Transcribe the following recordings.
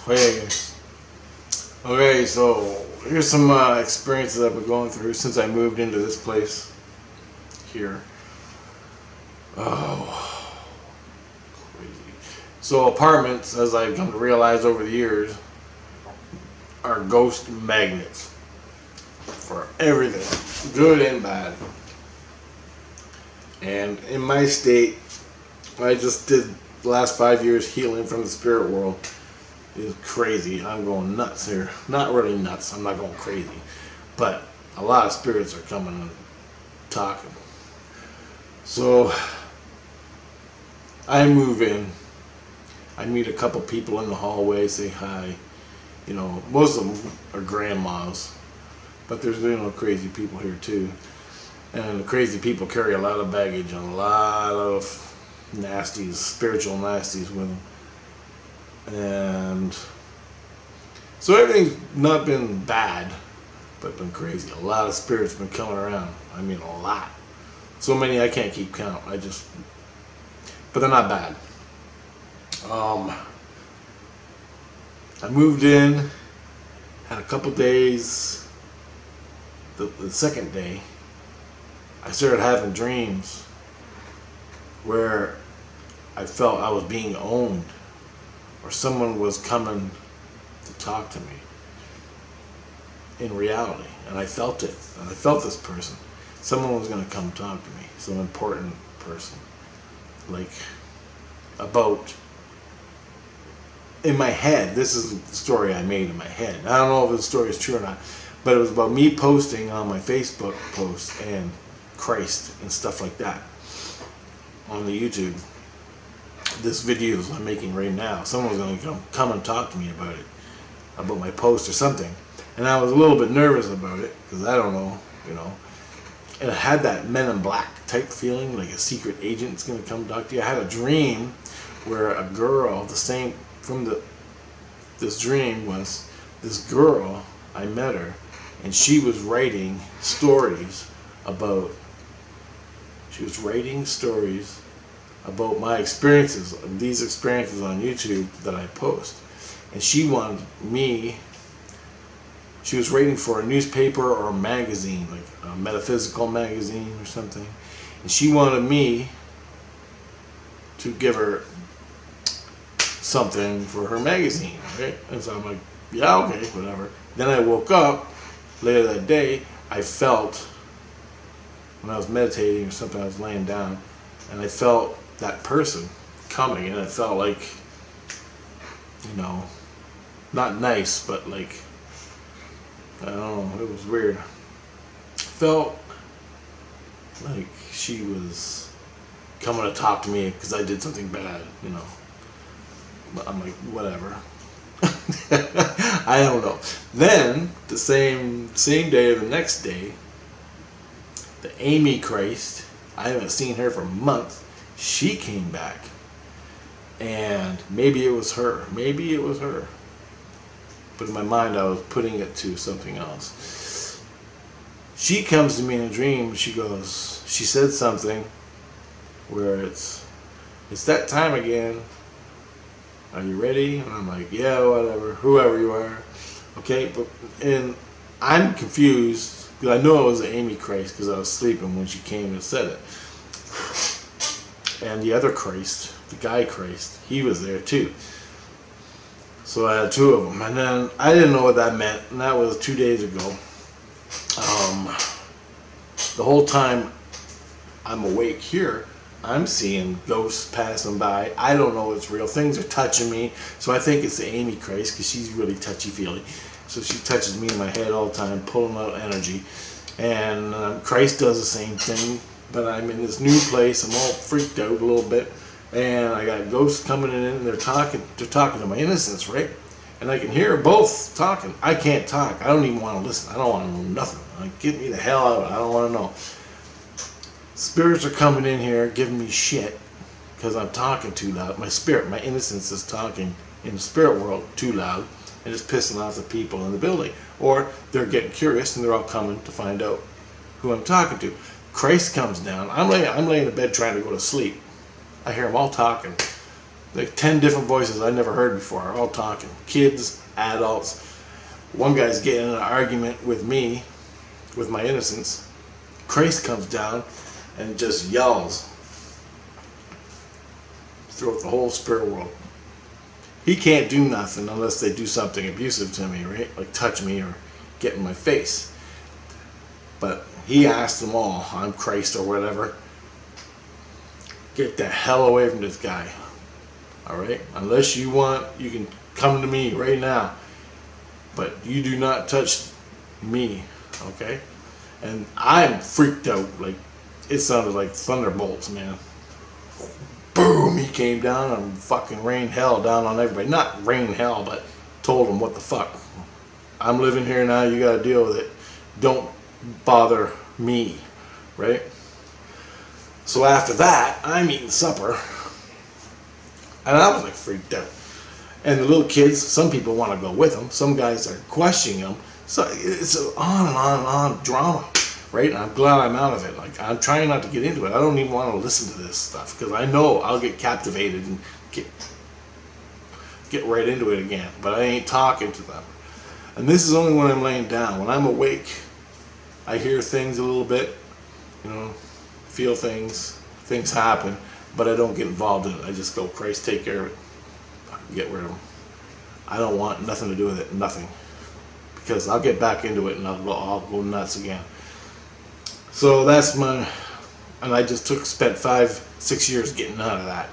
Hey, okay, so here's some experiences I've been going through since I moved into this place here. Oh, crazy. So apartments, as I've come to realize over the years, are ghost magnets for everything, good and bad. And in my state, I just did the last 5 years healing from the spirit world. It's crazy. I'm going nuts here. Not really nuts. I'm not going crazy. But a lot of spirits are coming and talking. So I move in. I meet a couple people in the hallway, say hi. You know, most of them are grandmas. But there's, crazy people here too. And the crazy people carry a lot of baggage and a lot of nasties, spiritual nasties with them. And so everything's not been bad, but been crazy. A lot of spirits been coming around. I mean, a lot. So many I can't keep count. But they're not bad. I moved in, had a couple days. The second day, I started having dreams where I felt I was being owned, or someone was coming to talk to me in reality. And I felt it. And I felt this person. Someone was going to come talk to me. Some important person. Like, about, in my head, this is the story I made in my head. I don't know if the story is true or not, but it was about me posting on my Facebook post and Christ and stuff like that on the YouTube. This videos I'm making right now, someone's going to come and talk to me about it, about my post or something. And I was a little bit nervous about it because I don't know, and I had that Men in Black type feeling, like a secret agent's going to come talk to you. I had a dream where a girl, this dream was this girl, I met her, and she was writing stories about my experiences, these experiences on YouTube that I post. And she was writing for a newspaper or a magazine, like a metaphysical magazine or something. And she wanted me to give her something for her magazine, right? And so I'm like, yeah, okay, whatever. Then I woke up later that day. I felt, when I was meditating or something, I was laying down, and I felt that person coming, and it felt like, not nice, but like, I don't know, it was weird. Felt like she was coming to talk to me because I did something bad, But I'm like, whatever. I don't know. Then, the same day or the next day, the Amy Christ, I haven't seen her for months, she came back. And maybe it was her. But in my mind, I was putting it to something else. She comes to me in a dream. She said something where it's that time again. Are you ready? And I'm like, yeah, whatever, whoever you are. Okay, and I'm confused because I know it was the Amy Christ because I was sleeping when she came and said it. And the other Christ, the guy Christ, he was there too. So I had two of them, and then I didn't know what that meant, and that was 2 days ago. The whole time I'm awake here, I'm seeing ghosts passing by. I don't know it's real. Things are touching me, so I think it's the Amy Christ because she's really touchy-feely. So she touches me in my head all the time, pulling out energy. And Christ does the same thing, but I'm in this new place. I'm all freaked out a little bit. And I got ghosts coming in, and they're talking to my innocence, right? And I can hear both talking. I can't talk. I don't even want to listen. I don't want to know nothing. Like, get me the hell out. I don't want to know. Spirits are coming in here giving me shit because I'm talking too loud. My spirit, my innocence is talking in the spirit world too loud, and it's pissing off the people in the building. Or they're getting curious and they're all coming to find out who I'm talking to. Christ comes down. I'm laying in bed trying to go to sleep. I hear them all talking. like 10 different voices I never heard before, all talking. Kids, adults. One guy's getting in an argument with me, with my innocence. Christ comes down and just yells throughout the whole spirit world. He can't do nothing unless they do something abusive to me, right? Like touch me or get in my face. But he asked them all, I'm Christ or whatever, get the hell away from this guy. Alright? Unless you want, you can come to me right now. But you do not touch me. Okay? And I'm freaked out. Like, it sounded like thunderbolts, man. Boom! He came down and fucking rained hell down on everybody. Not rain hell, but told them what the fuck. I'm living here now, you gotta deal with it. Don't bother me. Right? So after that, I'm eating supper. And I was like freaked out. And the little kids, some people want to go with them. Some guys are questioning them. So it's on and on and on drama, right? And I'm glad I'm out of it. Like, I'm trying not to get into it. I don't even want to listen to this stuff because I know I'll get captivated and get right into it again. But I ain't talking to them. And this is only when I'm laying down. When I'm awake, I hear things a little bit, you know, feel things happen, but I don't get involved in it. I just go, Christ, take care of it. Get rid of them. I don't want nothing to do with it, nothing. Because I'll get back into it and I'll go nuts again. So that's my, and I just spent 5-6 years getting out of that.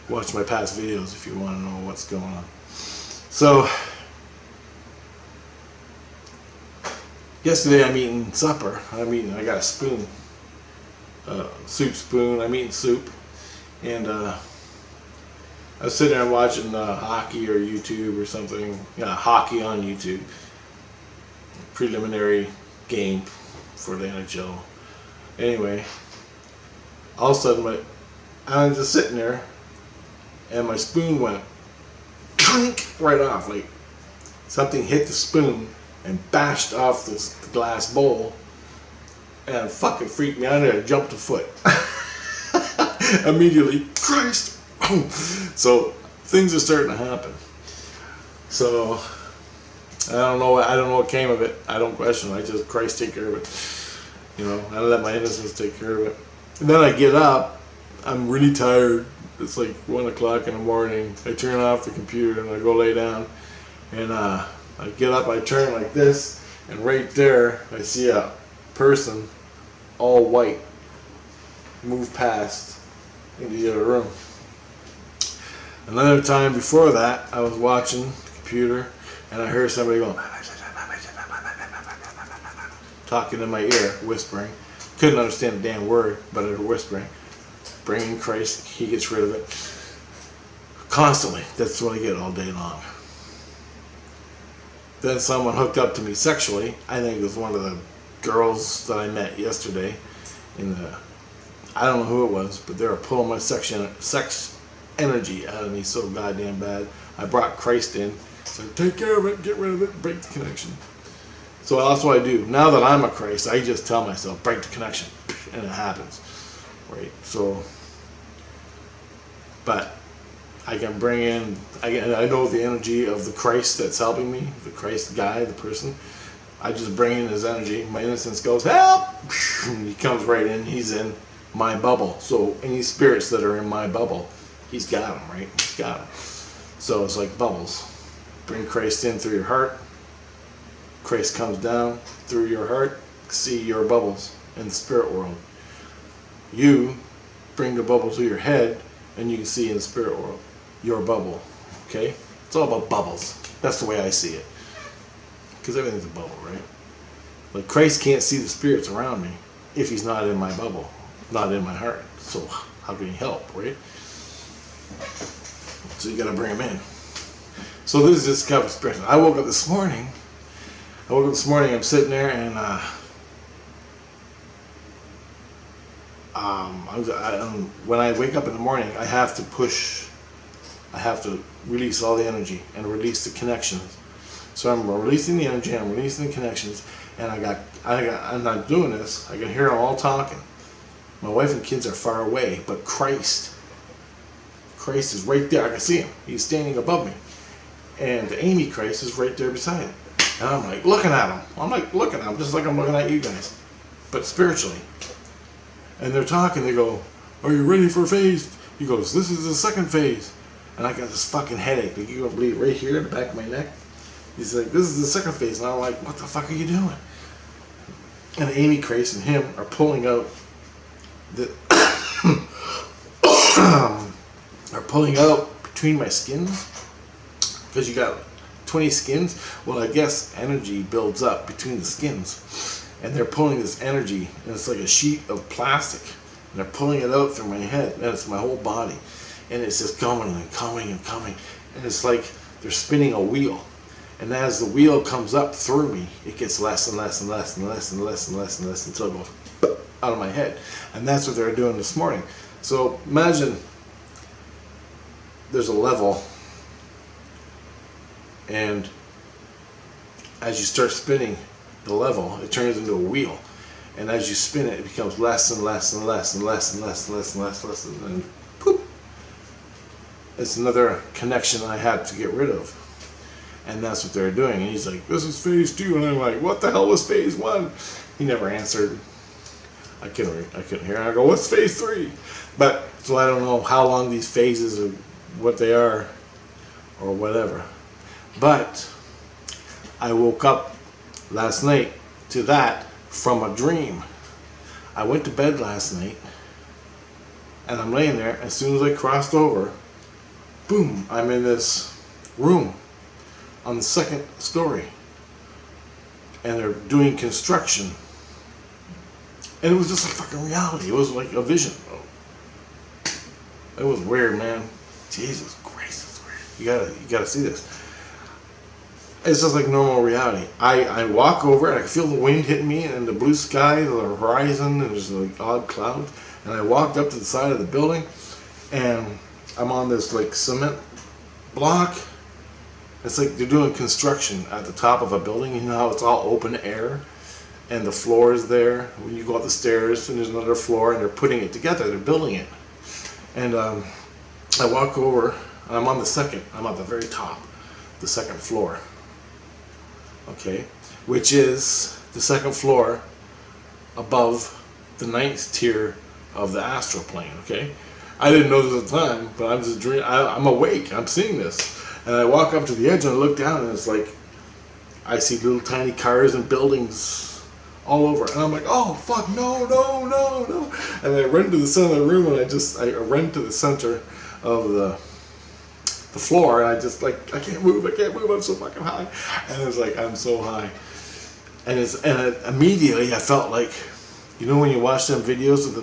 Watch my past videos if you want to know what's going on. So, yesterday I'm eating supper. I got a spoon, soup spoon. I'm eating soup. And I was sitting there watching hockey or YouTube or something. Yeah, hockey on YouTube. Preliminary game for the NHL. Anyway, all of a sudden I was just sitting there and my spoon went clink right off. Like something hit the spoon and bashed off the glass bowl and it fucking freaked me out and I jumped a foot. Immediately, Christ! So things are starting to happen. So I don't know what came of it. I don't question it. I just, Christ, take care of it. You know, I let my innocence take care of it. And then I get up. I'm really tired. It's like 1 o'clock in the morning. I turn off the computer and I go lay down. And I get up, I turn like this, and right there I see a person, all white, move past into the other room. Another time before that, I was watching the computer and I heard somebody going talking in my ear, whispering. Couldn't understand a damn word, but they were whispering. Bringing Christ, he gets rid of it. Constantly. That's what I get all day long. Then someone hooked up to me sexually. I think it was one of the girls that I met yesterday. I don't know who it was, but they were pulling my sex energy out of me so goddamn bad. I brought Christ in, said, take care of it, get rid of it, break the connection. So that's what I do. Now that I'm a Christ, I just tell myself, break the connection, and it happens. Right? So, but I can bring in, I know the energy of the Christ that's helping me, the Christ guy, the person. I just bring in his energy. My innocence goes, help! And he comes right in, he's in my bubble. So any spirits that are in my bubble, he's got them, right? He's got them. So it's like bubbles. Bring Christ in through your heart. Christ comes down through your heart. See your bubbles in the spirit world. You bring the bubble to your head and you can see in the spirit world your bubble. Okay? It's all about bubbles. That's the way I see it. Because everything's a bubble, right? But Christ can't see the spirits around me if he's not in my bubble, not in my heart. So how can he help, right? So you gotta bring him in. So this is just kind of expression. I woke up this morning, I'm sitting there and when I wake up in the morning, I have to release all the energy and release the connections. So I'm releasing the energy, I'm releasing the connections, and I'm not doing this. I can hear them all talking. My wife and kids are far away, but Christ Christ is right there. I can see him. He's standing above me. And the Amy Christ is right there beside him. And I'm like looking at him. I'm like looking at him just like I'm looking at you guys. But spiritually. And they're talking. They go, "Are you ready for phase?" He goes, "This is the second phase." And I got this fucking headache. Like, you're going to bleed right here in the back of my neck. He's like, "This is the second phase." And I'm like, "What the fuck are you doing?" And Amy Christ and him are pulling out the are pulling out between my skins, because you got 20 skins. Well, I guess energy builds up between the skins, and they're pulling this energy, and it's like a sheet of plastic, and they're pulling it out through my head, and it's my whole body, and it's just coming and coming and coming, and it's like they're spinning a wheel. And as the wheel comes up through me, it gets less and less and less and less and less and less and less until it goes out of my head. And that's what they're doing this morning. So imagine there's a level, and as you start spinning the level, it turns into a wheel. And as you spin it, it becomes less and less and less and less and less and less and less and less, and then poop. It's another connection I had to get rid of. And that's what they're doing. And he's like, "This is phase 2." And I'm like, "What the hell was phase 1? He never answered. I couldn't hear. I go, "What's phase 3? But, so I don't know how long these phases are, what they are, or whatever. But I woke up last night to that from a dream. I went to bed last night, and I'm laying there. As soon as I crossed over, boom, I'm in this room on the second story, and they're doing construction, and it was just like fucking reality. It was like a vision. It was weird, man. Jesus Christ, it's weird. You gotta see this. It's just like normal reality. I walk over and I feel the wind hitting me, and the blue sky, the horizon, and there's like odd clouds, and I walked up to the side of the building, and I'm on this like cement block. It's like they're doing construction at the top of a building. You know how it's all open air, and the floor is there. When you go up the stairs, and there's another floor, and they're putting it together. They're building it. And I walk over, and I'm on the second. I'm at the very top, the second floor. Okay, which is the second floor above the 9th tier of the astral plane. Okay, I didn't know this at the time, but I'm just dreaming. I'm awake. I'm seeing this. And I walk up to the edge and I look down, and it's like I see little tiny cars and buildings all over. And I'm like, "Oh fuck, no. And I run to the center of the room, and I run to the center of the floor, and I just like, I can't move, I'm so fucking high. And it's like, I'm so high. And immediately I felt like, you know when you watch them videos of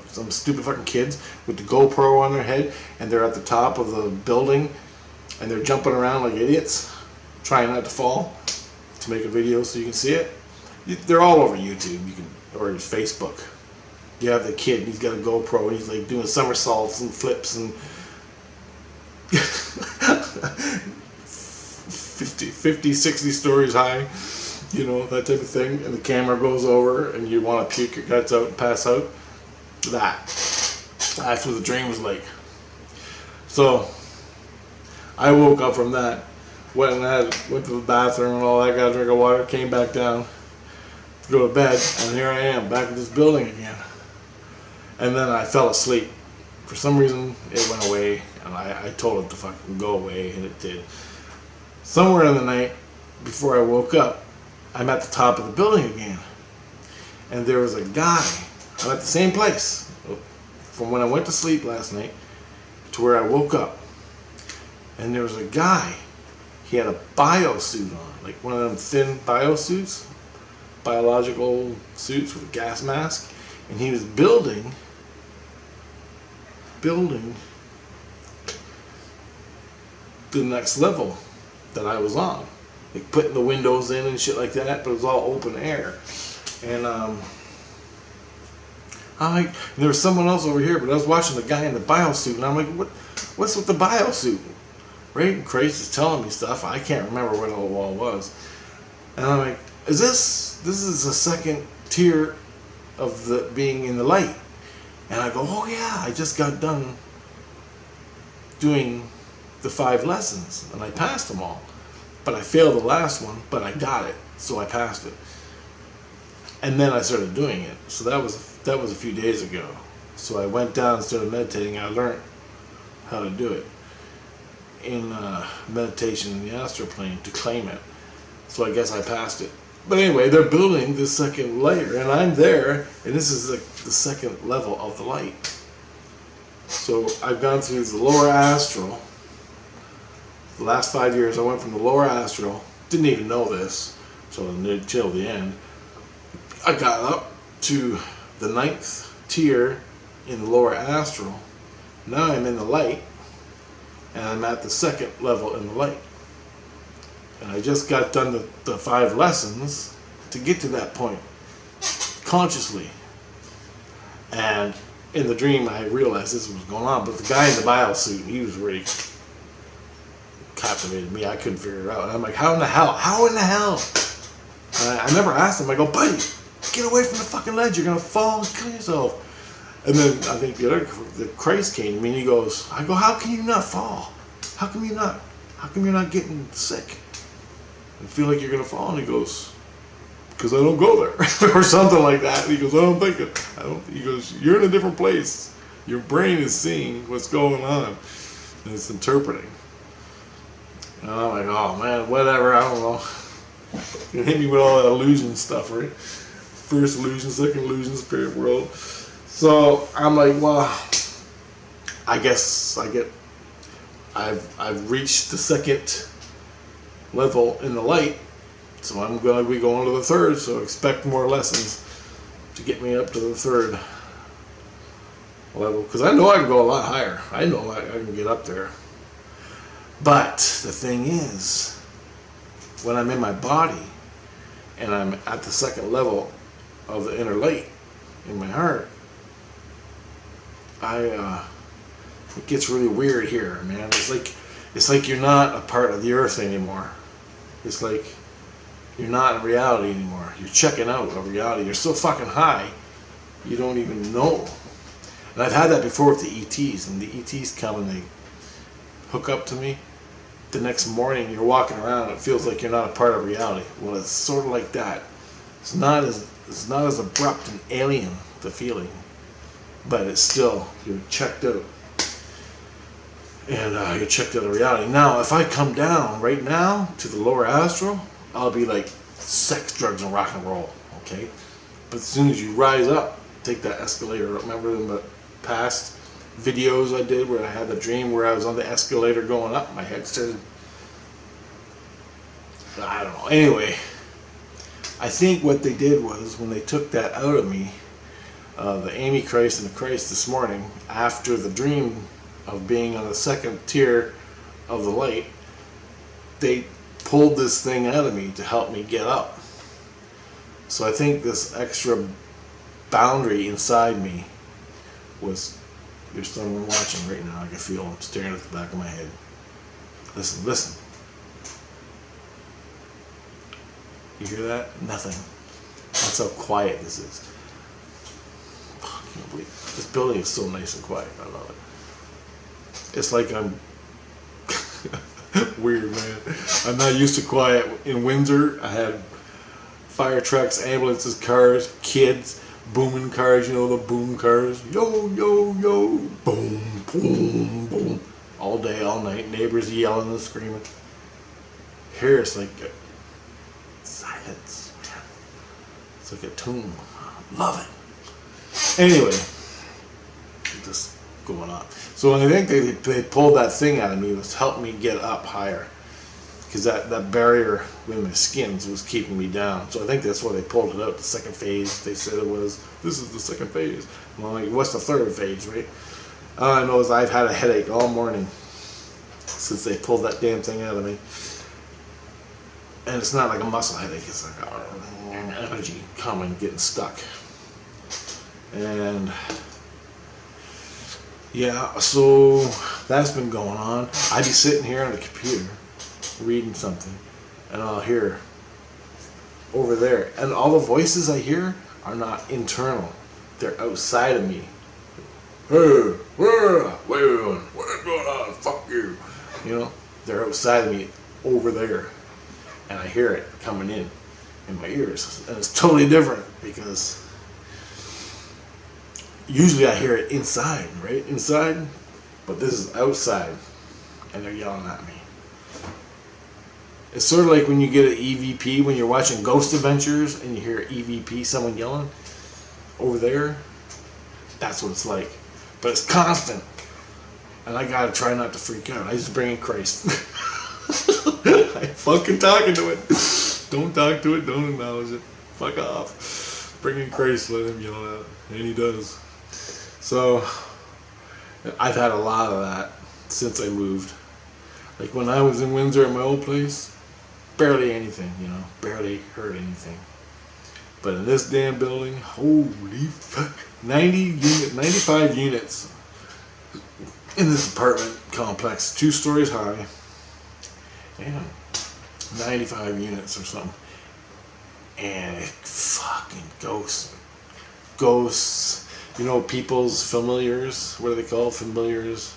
some stupid fucking kids with the GoPro on their head, and they're at the top of the building, and they're jumping around like idiots, trying not to fall, to make a video so you can see it. They're all over YouTube, or Facebook. You have the kid, and he's got a GoPro, and he's like doing somersaults and flips and 50, 60 stories high, you know, that type of thing, and the camera goes over, and you want to puke your guts out and pass out. That's what the dream was like. So I woke up from that, went to the bathroom and all that, got a drink of water, came back down to go to bed, and here I am back at this building again. And then I fell asleep. For some reason it went away, and I told it to fucking go away, and it did. Somewhere in the night before I woke up, I'm at the top of the building again, and there was a guy. I'm at the same place from when I went to sleep last night to where I woke up, and there was a guy. He had a bio suit on, like one of them thin bio suits, biological suits with a gas mask, and he was building the next level that I was on, like putting the windows in and shit like that, but it was all open air. And I'm like, there was someone else over here, but I was watching the guy in the bio suit, and I'm like, what's with the bio suit? Right? And Christ is telling me stuff. I can't remember what it all was. And I'm like, this is the second tier of the being in the light. And I go, oh yeah, I just got done doing the 5 lessons, and I passed them all. But I failed the last one, but I got it, so I passed it. And then I started doing it. So that was a few days ago. So I went down and started meditating. I learned how to do it in meditation in the astral plane to claim it. So I guess I passed it. But anyway, they're building this second layer, and I'm there, and this is the second level of the light. So I've gone through the lower astral. The last 5 years I went from the lower astral, didn't even know this till the end. I got up to the 9th tier in the lower astral. Now I'm in the light, and I'm at the second level in the light. And I just got done the 5 lessons to get to that point, consciously. And in the dream I realized this was going on, but the guy in the biosuit, he was really captivated me. I couldn't figure it out. And I'm like, how in the hell? How in the hell? And I never asked him. I go, buddy, get away from the fucking ledge. You're going to fall and kill yourself. And then I think the Christ came to me and he goes, I go, how can you not fall? How come you're not getting sick? And feel like you're going to fall? And he goes, because I don't go there. Or something like that. And he goes, I don't think it. He goes, you're in a different place. Your brain is seeing what's going on. And it's interpreting. And I'm like, oh man, whatever, I don't know. You hit me with all that illusion stuff, right? First illusion, second illusion, spirit world. So I'm like, well, I guess I've reached the second level in the light, so I'm going to be going to the third. So expect more lessons to get me up to the third level, because I know I can go a lot higher. I know I can get up there. But the thing is, when I'm in my body and I'm at the second level of the inner light in my heart, it gets really weird here, man. It's like you're not a part of the earth anymore. It's like you're not in reality anymore. You're checking out of reality. You're so fucking high, you don't even know. And I've had that before with the ETs, and the ETs come and they hook up to me. The next morning you're walking around and it feels like you're not a part of reality. Well, it's sort of like that. It's not as abrupt and alien, the feeling, but it's still, you're checked out. And you're checked out of reality. Now, if I come down right now to the lower astral, I'll be like sex, drugs, and rock and roll, okay? But as soon as you rise up, take that escalator. Remember in the past videos I did where I had the dream where I was on the escalator going up, my head started, I don't know. Anyway, I think what they did was when they took that out of me, the Amy Christ and the Christ this morning, after the dream of being on the second tier of the light, they pulled this thing out of me to help me get up. So I think this extra boundary inside me was, there's someone watching right now. I can feel them staring at the back of my head. Listen, listen. You hear that? Nothing. That's how quiet this is. I can't believe it. This building is so nice and quiet. I love it. It's like I'm weird, man. I'm not used to quiet. In Windsor, I had fire trucks, ambulances, cars, kids, booming cars, you know, the boom cars. Yo, yo, yo, boom, boom, boom. All day, all night. Neighbors yelling and screaming. Here it's like silence. It's like a tomb. Love it. Anyway, just going on. So I think they pulled that thing out of me was help me get up higher, because that barrier with my skins was keeping me down. So I think that's why they pulled it out. The second phase, they said it was, this is the second phase. And I'm like, what's the third phase, right? All I know is I've had a headache all morning since they pulled that damn thing out of me. And it's not like a muscle headache, it's like an energy coming, getting stuck. And yeah, so that's been going on. I'd be sitting here on the computer reading something, and I'll hear over there, and all the voices I hear are not internal, they're outside of me. Hey, what's going on? Fuck You know, they're outside of me over there, and I hear it coming in my ears, and it's totally different because usually I hear it inside, right inside, but this is outside, and they're yelling at me. It's sort of like when you get an EVP when you're watching Ghost Adventures and you hear EVP, someone yelling over there. That's what it's like, but it's constant, and I gotta try not to freak out. I just bring in Christ. I fucking talking to it. Don't talk to it. Don't acknowledge it. Fuck off. Bring in Christ. Let him yell out, and he does. So I've had a lot of that since I moved. Like when I was in Windsor at my old place, barely anything, you know, barely heard anything. But in this damn building, holy fuck, 95 units in this apartment complex, 2 stories high, and 95 units or something, and it fucking ghosts. You know, people's familiars. What are they called? Familiars.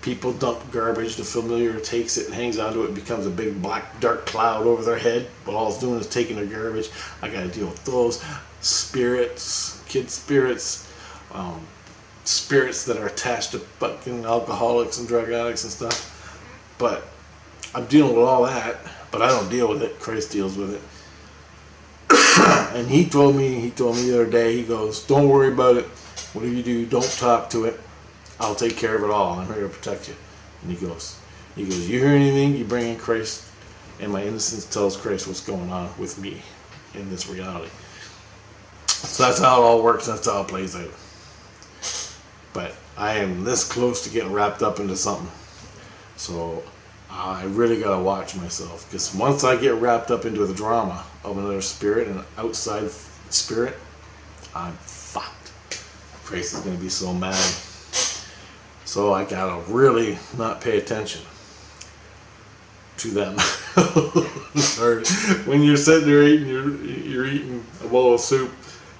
People dump garbage. The familiar takes it and hangs onto it and becomes a big black dark cloud over their head. But all it's doing is taking their garbage. I gotta deal with those spirits, kid spirits, spirits that are attached to fucking alcoholics and drug addicts and stuff. But I'm dealing with all that. But I don't deal with it. Christ deals with it. And he told me the other day, he goes, don't worry about it. Whatever you do, don't talk to it. I'll take care of it all. I'm here to protect you. And he goes, you hear anything, you bring in Christ, and my innocence tells Christ what's going on with me in this reality. So that's how it all works. That's how it plays out. But I am this close to getting wrapped up into something. So I really gotta watch myself, because once I get wrapped up into the drama of another spirit, an outside spirit, I'm fucked. Grace is gonna be so mad. So I gotta really not pay attention to them. Sorry. When you're sitting there eating, you're eating a bowl of soup,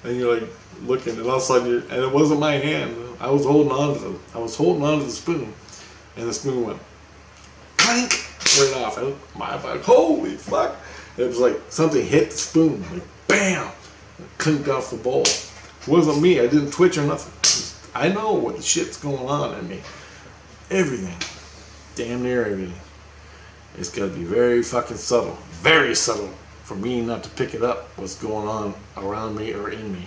and you're like looking, and all of a sudden, and it wasn't my hand. I was holding on to the spoon, and the spoon went clank right off. My like, holy fuck! It was like something hit the spoon, like bam, it clinked off the bowl. It wasn't me. I didn't twitch or nothing. I know what the shit's going on in me. Everything, damn near everything. It's got to be very fucking subtle, for me not to pick it up. What's going on around me or in me?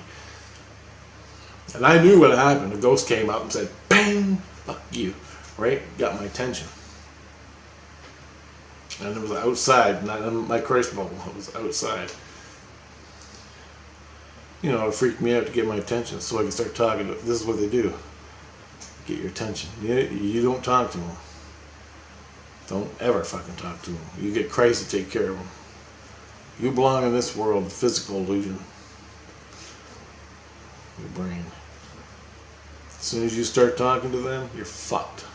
And I knew what happened. The ghost came up and said, "Bang, fuck you," right? Got my attention. And it was outside, not in my Christ bubble. It was outside. You know, it freaked me out to get my attention so I could start talking to them. This is what they do. Get your attention. You don't talk to them. Don't ever fucking talk to them. You get Christ to take care of them. You belong in this world, physical illusion. Your brain. As soon as you start talking to them, you're fucked.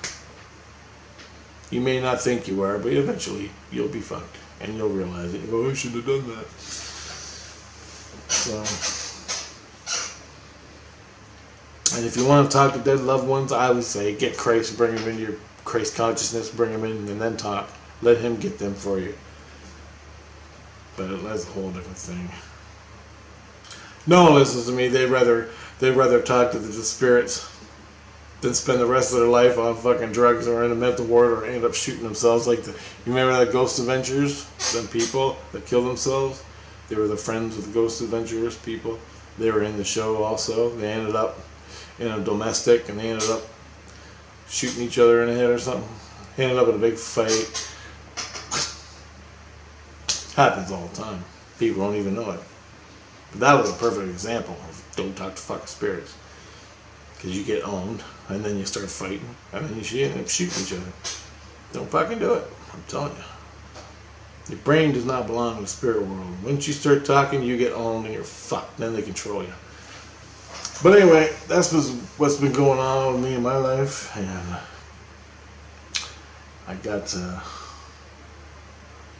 You may not think you are, but eventually you'll be fucked. And you'll realize it. You go, I should have done that. So, and if you want to talk to dead loved ones, I would say get Christ, bring him into your Christ consciousness, bring him in, and then talk. Let him get them for you. But that's a whole different thing. No one listens to me. They'd rather talk to the spirits than spend the rest of their life on fucking drugs or in a mental ward or end up shooting themselves. Like you remember that Ghost Adventures? Them people that killed themselves? They were the friends of the Ghost Adventures people. They were in the show also. They ended up in a domestic and they ended up shooting each other in the head or something. They ended up in a big fight. Happens all the time. People don't even know it. But that was a perfect example of don't talk to fucking spirits. Because you get owned, and then you start fighting, and then you end up shooting each other. Don't fucking do it. I'm telling you. Your brain does not belong in the spirit world. Once you start talking, you get owned and you're fucked. Then they control you. But anyway, that's what's been going on with me in my life, and I got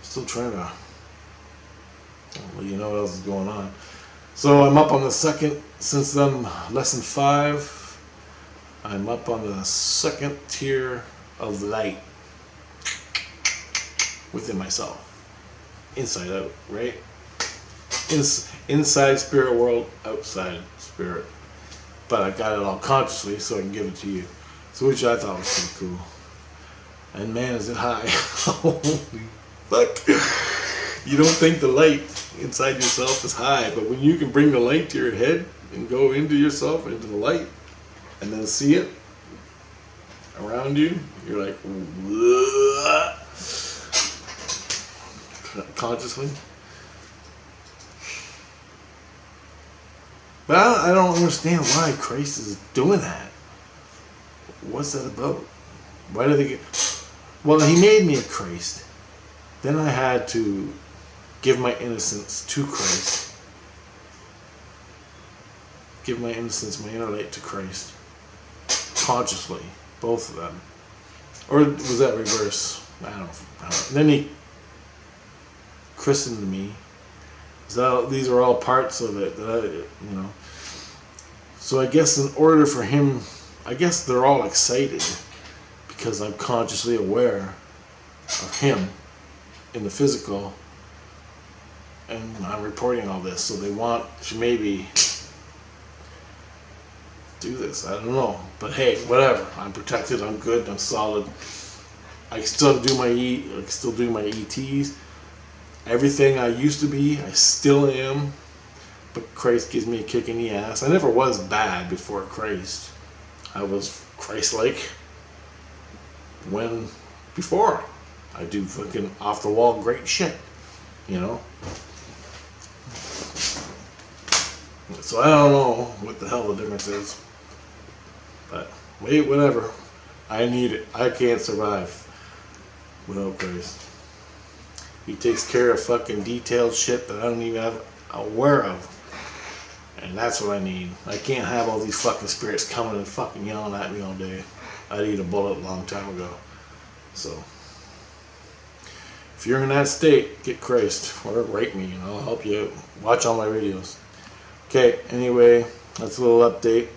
still trying to. Well, you know what else is going on. So I'm up on the second, since I'm lesson 5, I'm up on the second tier of light. within myself. Inside out, right? Inside spirit world, outside spirit. But I got it all consciously so I can give it to you. So which I thought was pretty cool. And man, is it high. Holy fuck. You don't think the light inside yourself is high, but when you can bring the light to your head and go into yourself, into the light, and then see it around you, you're like, whoa. Consciously. But I don't understand why Christ is doing that. What's that about? Why do they get... Well, he made me a Christ. Then I had to give my innocence to Christ. Give my innocence, my inner light to Christ. Consciously. Both of them. Or was that reverse? I don't know. Then he christened me. So these are all parts of it that I, So I guess in order for him, I guess they're all excited because I'm consciously aware of him in the physical, and I'm reporting all this. So they want to maybe do this. I don't know, but hey, whatever. I'm protected. I'm good. I'm solid. I still do my ETs. Everything I used to be, I still am. But Christ gives me a kick in the ass. I never was bad before Christ. I was Christ-like before. I do fucking off-the-wall great shit, So I don't know what the hell the difference is. But wait, whatever. I need it. I can't survive without Christ. He takes care of fucking detailed shit that I don't even have aware of. And that's what I need. I can't have all these fucking spirits coming and fucking yelling at me all day. I'd eat a bullet a long time ago. So, if you're in that state, get Christ. Or write me, I'll help you out. Watch all my videos. Okay, anyway, that's a little update.